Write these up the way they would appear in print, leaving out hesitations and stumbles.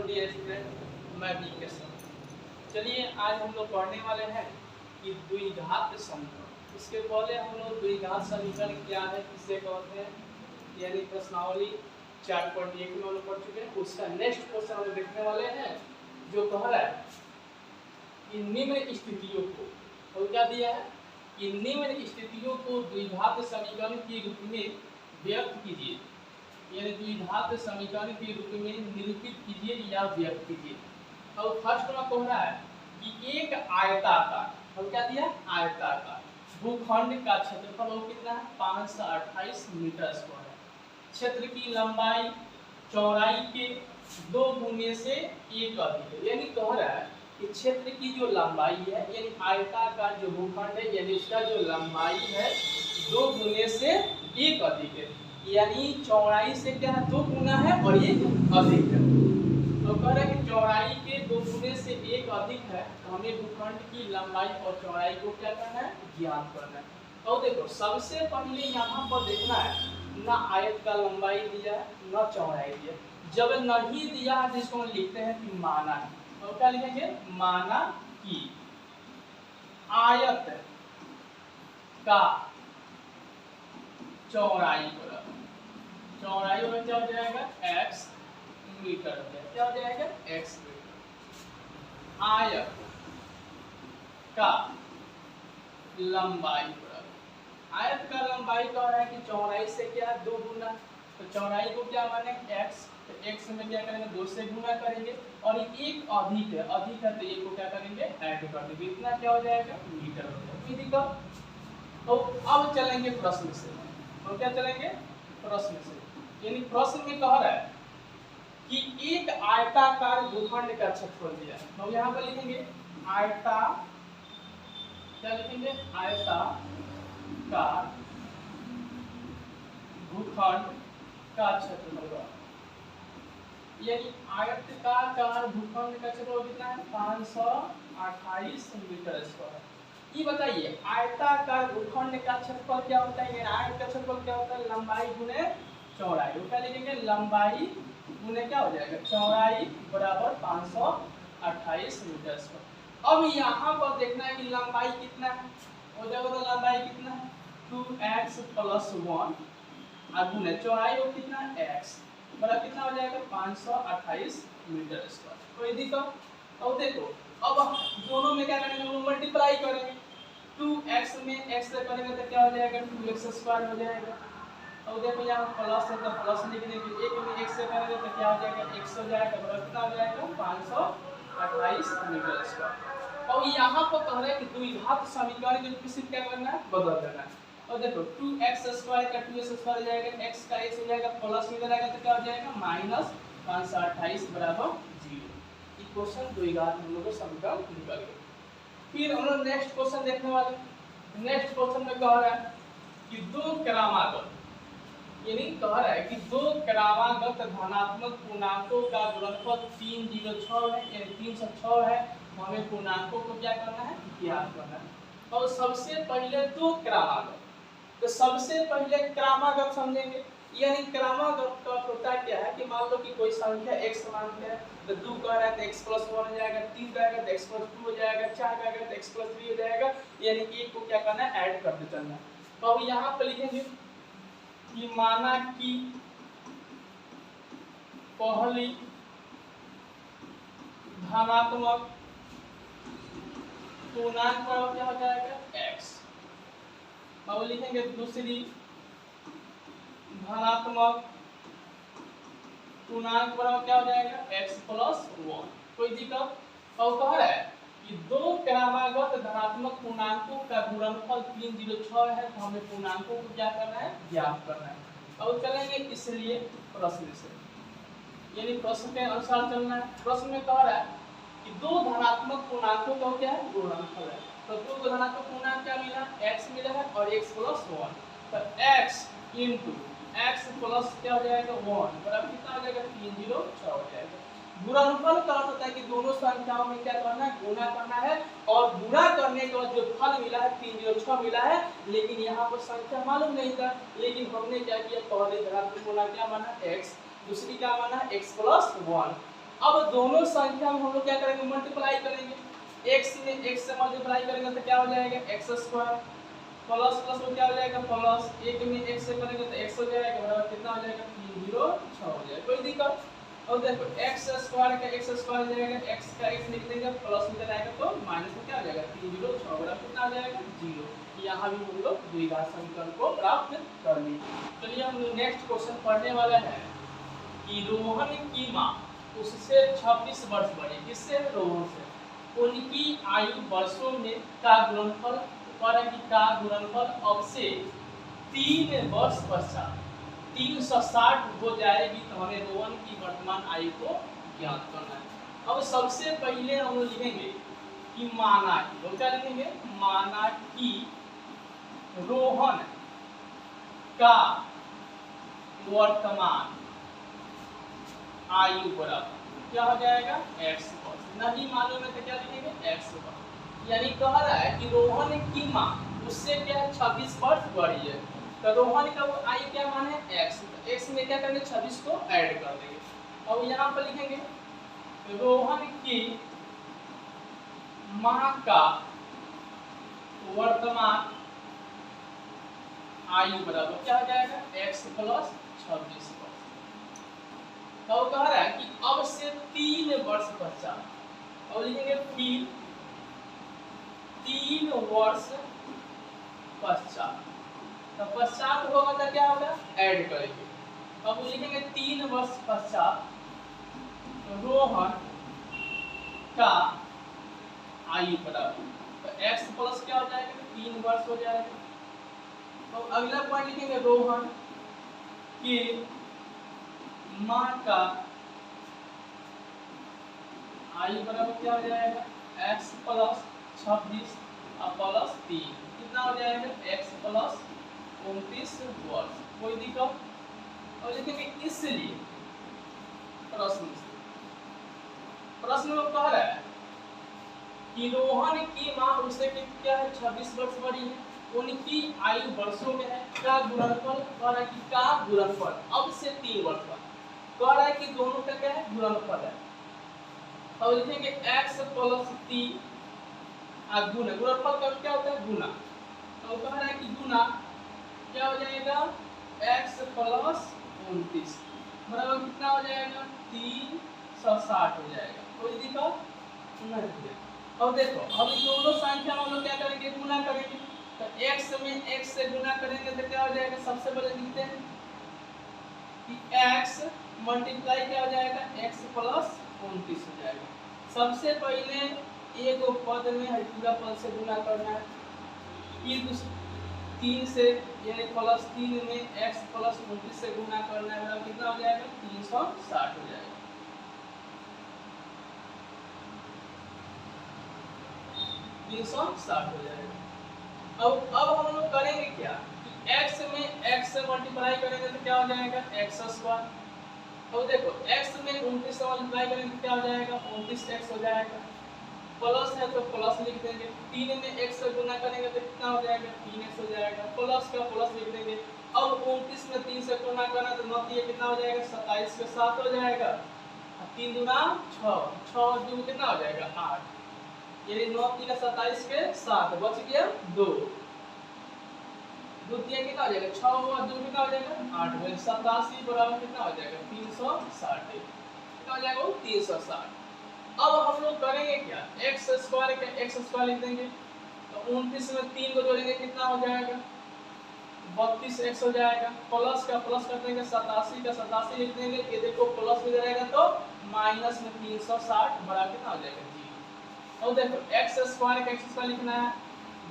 Dear student, मैं BK sir. चलिए आज हम लोग पढ़ने वाले हैं कि द्विघात समीकरण। इसके पहले हम लोग द्विघात समीकरण क्या है, किसे कहते हैं, यानी प्रश्नावली 4.1 में हम लोग पढ़ चुके हैं। उसका नेक्स्ट क्वेश्चन हम लोग देखने वाले हैं जो कह रहा है कि निम्न स्थितियों को, और क्या दिया है कि निम्न स्थितियों को द्विघात समीकरण के रूप में व्यक्त कीजिए, यानी द्विघात समीकरण के रूप में निरूपित कीजिए या व्यक्त कीजिए। और फर्स्ट में कह रहा है कि एक आयताकार, और क्या दिया, आयताकार भूखंड का क्षेत्रफल वो कितना है, 528 मीटर स्क्वायर है। क्षेत्र की लंबाई चौड़ाई के 2 गुने से 1 अधिक है। यानी कह रहा है कि क्षेत्र की जो लंबाई है, यानी आयताकार जो भूखंड है, यानी इसका जो लंबाई है 2 गुने से 1 अधिक है। यानी चौड़ाई से क्या है, 2 गुना है और 1 अधिक है। तो कह रहा है कि चौड़ाई के 2 गुने से 1 अधिक है, तो हमें भूखंड की लंबाई और चौड़ाई को क्या करना है, ज्ञात करना है। और देखो सबसे पहले यहाँ पर देखना है ना आयत का लंबाई दिया है ना चौड़ाई दिया। जब नहीं दिया है जिसको हम लिखते हैं कि माना है, तो क्या लिखेंगे, माना कि आयत का चौड़ाई बराबर, चौड़ाई में क्या हो जाएगा, x मीटर हो जाएगा, क्या हो जाएगा, x मीटर। आयत का लंबाई बराबर, आयत का लंबाई कह रहा है कि चौड़ाई से क्या है, 2 गुना, तो चौड़ाई को क्या माने x, तो x में क्या करेंगे, 2 से गुना करेंगे, और 1 अधिक है, अधिक है तो 1 को क्या करेंगे, ऐड कर देंगे, इतना क्या हो जाएगा, मीटर हो जाएगा। तो अब चलेंगे प्रश्न से, और क्या चलेंगे, प्रश्न से। यानी प्रश्न में कह रहा है कि एक आयताकार भूखंड का क्षेत्रफल दिया है। तो यहाँ पर लिखेंगे आयता, क्या लिखेंगे, आयताकार भूखंड का क्षेत्रफल, यानी आयताकार भूखंड का क्षेत्रफल कितना है, 528 मीटर स्क्वायर। ये बताइए आयताकार भूखंड का क्षेत्रफल क्या होता है, यानी आयत का क्षेत्रफल क्या होता है, लंबाई गुने चौड़ाई। वो क्या लिखेंगे, लंबाई गुने क्या हो जाएगा, चौड़ाई बराबर 528 मीटर स्क्वायर। अब यहाँ पर देखना है कि लंबाई कितना है, हो जाएगा, तो लंबाई कितना है, 2x + 1 और गुने चौड़ाई वो कितना है, x बराबर कितना हो जाएगा, 528 मीटर स्क्वायर। कोई दिक्कत, और देखो अब दोनों में क्या करेंगे, मल्टीप्लाई करेंगे। 2x में x से करेंगे तो क्या हो जाएगा, 2x² हो जाएगा। और देखो यहाँ प्लस है तो प्लस लिख देंगे, 1 में x से करेंगे तो क्या हो जाएगा, x हो जाएगा, बराबर कितना हो जाएगा, 528 मीटर स्क्वायर। और यहाँ पर कह रहे हैं कि द्विघात समीकरण के रूप में क्या करना है, बदल देना है। और देखो 2x² का 2x² हो जाएगा, x का x हो जाएगा, प्लस में जाएगा तो क्या हो जाएगा, -528 बराबर 0। ये क्वेश्चन द्विघात हम लोग को समीकरण निकल गया। फिर हम लोग नेक्स्ट क्वेश्चन देखने वाले। नेक्स्ट क्वेश्चन में कह रहा है कि 2 क्रमागत, यानी कह रहा है कि 2 क्रमागत धनात्मक पूर्णांकों का गुणनफल 306 है, यानी 306 है। हमें पूर्णांकों को क्या करना है, ज्ञात करना है। और सबसे पहले 2 क्रमागत, तो सबसे पहले क्रमागत समझेंगे। यानी क्रमागत का होता क्या है कि मान लो कि कोई संख्या x मानते हैं, तो 2 कह रहा है तो x + 1 हो जाएगा, 3 कहेगा तो x + 2 हो जाएगा, 4 कहेगा तो x + 3 हो जाएगा। यानी 1 को क्या करना है, ऐड करते चलना। तो अब यहाँ पर लिखेंगे कि माना कि पहली धनात्मक पूर्णांक पर क्या हो जाएगा, x। अब लिखेंगे दूसरी धनात्मक पूर्णांक पर क्या हो जाएगा, x + 1। कोई दिक्कत। और कह रहा है कि 2 क्रमागत धनात्मक पूर्णांकों का गुणनफल 306 है, तो हमें पूर्णांकों को क्या करना है, ज्ञात करना है। अब चलेंगे इसलिए प्रश्न से, यानी प्रश्न के अनुसार चलना है। प्रश्न में कह रहा है कि 2 धनात्मक पूर्णांकों का क्या है, गुणनफल है। तो 2 धनात्मक पूर्णांक क्या मिला, x मिला है और x + 1। तो x * x प्लस क्या हो जाएगा, 1 बराबर कितना हो जाएगा, 306 हो जाएगा। गुणनफल का अर्थ होता है कि दोनों संख्याओं में क्या करना है, गुणा करना है, और गुणा करने के बाद जो फल मिला है 306 मिला है। लेकिन यहाँ पर संख्या मालूम नहीं था, लेकिन हमने क्या किया, पहले धनात्मक गुणा क्या माना, x, दूसरी क्या माना, x + 1। अब दोनों संख्या में हम लोग क्या करेंगे, मल्टीप्लाई करेंगे। x में x से मल्टीप्लाई करेंगे तो क्या हो जाएगा x स्क्वायर, प्लस प्लस में क्या हो जाएगा प्लस, एक में x से करेंगे तो x हो जाएगा बराबर कितना हो जाएगा 306 हो जाएगा। कोई दिक्कत? और देखो x स्क्वायर का x स्क्वायर हो जाएगा, x का x लिख देंगे, प्लस में जाएगा तो माइनस में क्या हो जाएगा 306 बराबर कितना हो जाएगा 0। यहाँ भी हम लोग द्विघात समीकरण को प्राप्त कर लिए। चलिए हम नेक्स्ट क्वेश्चन पढ़ने वाला है कि रोहन की माँ उससे 26 वर्ष बड़ी, किससे? रोहन से। उनकी आयु वर्षों में का गुणनफल का गुणनफल अब से 3 वर्ष पश्चात 360 हो जाएगी तो हमें रोहन की वर्तमान आयु को ज्ञात करना है। अब सबसे पहले हम लोग लिखेंगे कि माना कि, क्या लिखेंगे? माना कि रोहन का वर्तमान आयु बराबर क्या हो जाएगा x वर्ष। नहीं मालूम है तो क्या लिखेंगे x वर्ष। यानी कह रहा है कि रोहन की माँ उससे क्या 26 वर्ष बड़ी है, तो रोहन का वो आयु क्या मान है x, तो x में क्या करेंगे 26 को ऐड कर देंगे। अब यहाँ पर लिखेंगे रोहन की माँ का वर्तमान आयु बराबर क्या हो जाएगा x प्लस 26 वर्ष। तो कह रहा है कि अब से 3 वर्ष पश्चात, और लिखेंगे फिर 3 वर्ष पश्चात, तो पश्चात होगा तो क्या होगा ऐड करेंगे। अब लिखेंगे 3 वर्ष पश्चात रोहन का आयु बराबर, तो x प्लस क्या हो जाएगा 3 वर्ष हो जाएगा। तो अगला पॉइंट लिखेंगे रोहन की माँ का आयु बराबर क्या हो जाएगा x प्लस 26 और प्लस 3 कितना हो जाएगा x प्लस 29 वर्ष। कोई दिक्कत? और लिखेंगे इसलिए प्रश्न में कह रहा है कि रोहन की माँ उससे क्या है 26 वर्ष बड़ी है, उनकी आयु वर्षों में है, का गुणनफल कह रहा है कि का गुणनफल अब से 3 वर्ष का, कह रहा है कि दोनों का क्या है गुणनफल है। और लिखेंगे x प्लस 3 गुना, गुणनफल का क्या होता है गुना, तो कह रहा है कि गुना क्या हो जाएगा x प्लस 29 बराबर कितना हो जाएगा 360 हो जाएगा। कोई दिक्कत नहीं है। अब देखो अब दोनों संख्या हम लोग क्या करेंगे गुना करेंगे, तो x में x से गुना करेंगे तो क्या हो जाएगा, सबसे पहले लिखते हैं कि x मल्टीप्लाई क्या हो जाएगा x प्लस 29 हो जाएगा। सबसे पहले एक पद में है पूरा पद से गुना करना है, फिर 3 से यानी प्लस 3 में x प्लस 29 से गुना करना है, कितना हो जाएगा 360 हो जाएगा। 360 हो जाएगा। अब हम लोग करेंगे क्या कि x में x से मल्टीप्लाई करेंगे तो क्या हो जाएगा x स्क्वायर। अब देखो x में 29 से मल्टीप्लाई करेंगे तो क्या हो जाएगा 29x हो जाएगा, प्लस है तो प्लस लिख देंगे, 3 में x से गुना करेंगे तो कितना हो जाएगा 3x हो जाएगा, प्लस का प्लस लिख देंगे। अब 29 में 3 से गुना करना तो 9 कितना हो जाएगा 27 के 7 हो जाएगा, 3 दूना 6, 6 दूना कितना हो जाएगा 8, यानी 9 3 27 के 7 बच गया 2, 2 3 कितना हो जाएगा 6 और 2 कितना हो जाएगा 8, 87 बराबर कितना हो जाएगा 360, कितना हो जाएगा 360। अब हम लोग करेंगे क्या x स्क्वायर का x स्क्वायर लिख देंगे, तो 29 में 3 को जोड़ेंगे कितना हो जाएगा 32x हो जाएगा, प्लस का प्लस कर देंगे 87 का 87 लिख देंगे, ये देखो प्लस में जाएगा तो माइनस में 360 बड़ा कितना हो जाएगा 0। और देखो x स्क्वायर का x स्क्वायर लिखना है,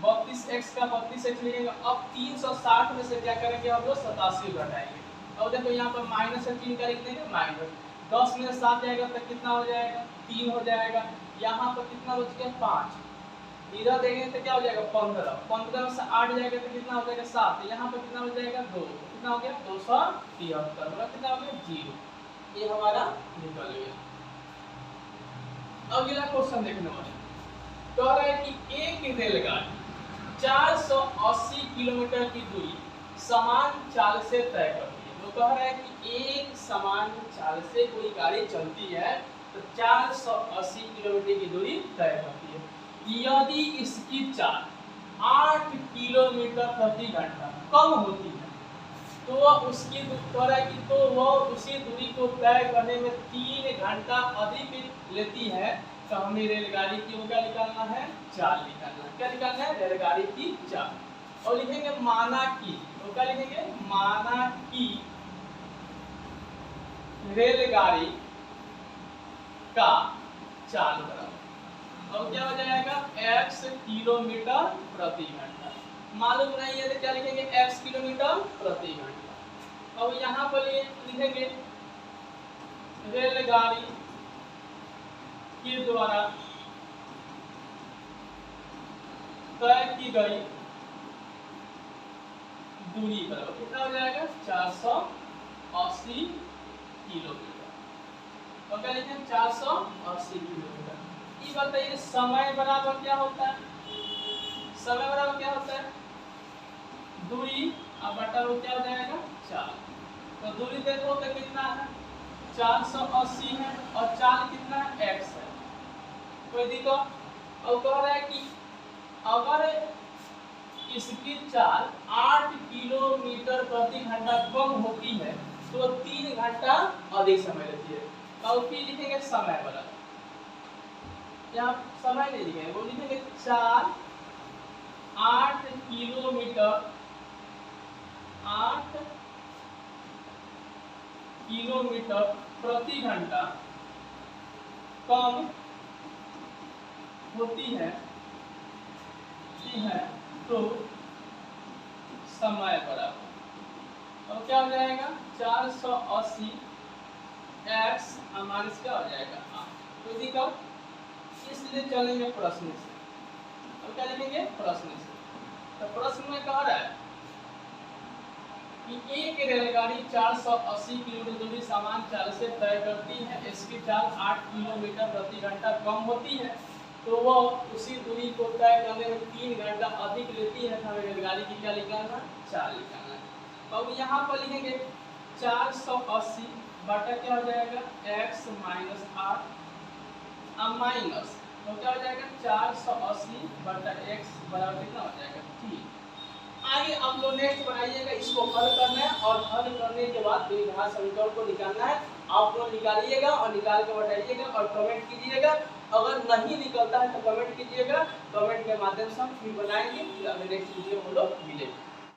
32x का 32x लिखेंगे। अब 360 में से क्या करेंगे हम लोग 87 घटाएंगे, और देखो यहाँ पर माइनस से 3 का लिख देंगे माइनस, 10 में 7 जाएगा तो कितना हो जाएगा 3 हो जाएगा, यहाँ पर कितना बच गया 5, इधर देंगे तो क्या हो जाएगा 15, 15 में से 8 जाएगा तो कितना हो जाएगा 7, यहाँ पर कितना हो जाएगा 2, कितना हो गया 273 मतलब कितना हो गया 0, ये हमारा निकल गया। अगला क्वेश्चन देखने वाले कह रहा है कि एक रेलगाड़ी 480 किलोमीटर की दूरी समान चाल से तय करती है, तो कह रहा है कि एक समान चाल से कोई गाड़ी चलती है तो 480 किलोमीटर की दूरी तय करती है। यदि इसकी चाल 8 किलोमीटर प्रति घंटा कम होती है तो वह उसकी कह रहा है कि तो वह उसी दूरी को तय करने में 3 घंटा अधिक लेती है। तो हमें रेलगाड़ी की क्या निकालना है, चाल निकालना है। क्या निकालना है, रेलगाड़ी की चाल। और लिखेंगे माना की, तो क्या लिखेंगे, माना की रेलगाड़ी का चाल बराबर, और क्या हो जाएगा, x किलोमीटर प्रति घंटा। मालूम नहीं है तो क्या लिखेंगे, x किलोमीटर प्रति घंटा। अब यहाँ पर लिखेंगे रेलगाड़ी के द्वारा तय की गई दूरी बराबर कितना हो जाएगा, 480 किलोमीटर। तो क्या लिखेंगे, 480 किलोमीटर। ये बताइए समय बराबर क्या होता है, समय बराबर क्या होता है, दूरी अब बटा वो क्या हो जाएगा, चाल। तो दूरी देखो तो कितना है, 480 है, और चाल कितना है, x है। कोई दिक्कत। और कह रहा है कि अगर इसकी चाल 8 किलोमीटर प्रति घंटा कम होती है तो 3 घंटा अधिक समय लेती है। और फिर लिखेंगे समय बराबर, यहाँ समय नहीं लिखेंगे, वो लिखेंगे चाल 8 किलोमीटर 8 किलोमीटर प्रति घंटा कम होती है तो समय बराबर, और क्या हो जाएगा, 480 x हमारे क्या हो जाएगा, तो दिक्कत। इसलिए चलेंगे प्रश्न से, और क्या लिखेंगे, प्रश्न से। तो प्रश्न में कह रहा है कि एक रेलगाड़ी 480 किलोमीटर दूरी समान चाल से तय करती है, इसकी चाल 8 किलोमीटर प्रति घंटा कम होती है तो वह उसी दूरी को तय करने में 3 घंटा अधिक लेती है। हमें रेलगाड़ी की क्या निकालना, चाल निकालना है। अब यहाँ पर लिखेंगे 480 बटा क्या हो जाएगा, x माइनस 8, अब माइनस तो क्या हो जाएगा, 480 बटा x बराबर कितना हो जाएगा, ठीक। आगे आप लोग नेक्स्ट बनाइएगा, इसको हल करना है, और हल करने के बाद द्विघात समीकरण को निकालना है। आप लोग निकालिएगा और निकाल के बताइएगा और कमेंट कीजिएगा। अगर नहीं निकलता है तो कमेंट कीजिएगा, कमेंट के माध्यम से हम फिर बनाएंगे, फिर अगले नेक्स्ट वीडियो में हम लोग मिलेंगे।